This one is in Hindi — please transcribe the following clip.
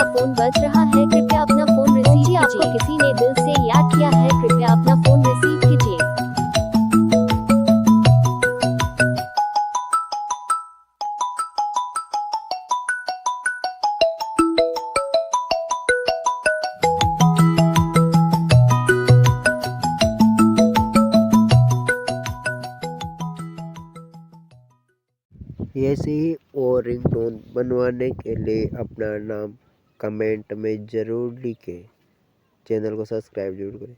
आपका फोन बज रहा है, कृपया अपना फोन रिसीव कीजिए। आपको किसी ने दिल से याद किया है, कृपया अपना फोन रिसीव कीजिए। ऐसे ही और रिंगटोन बनवाने के लिए अपना नाम कमेंट में ज़रूर लिखें। चैनल को सब्सक्राइब जरूर करें।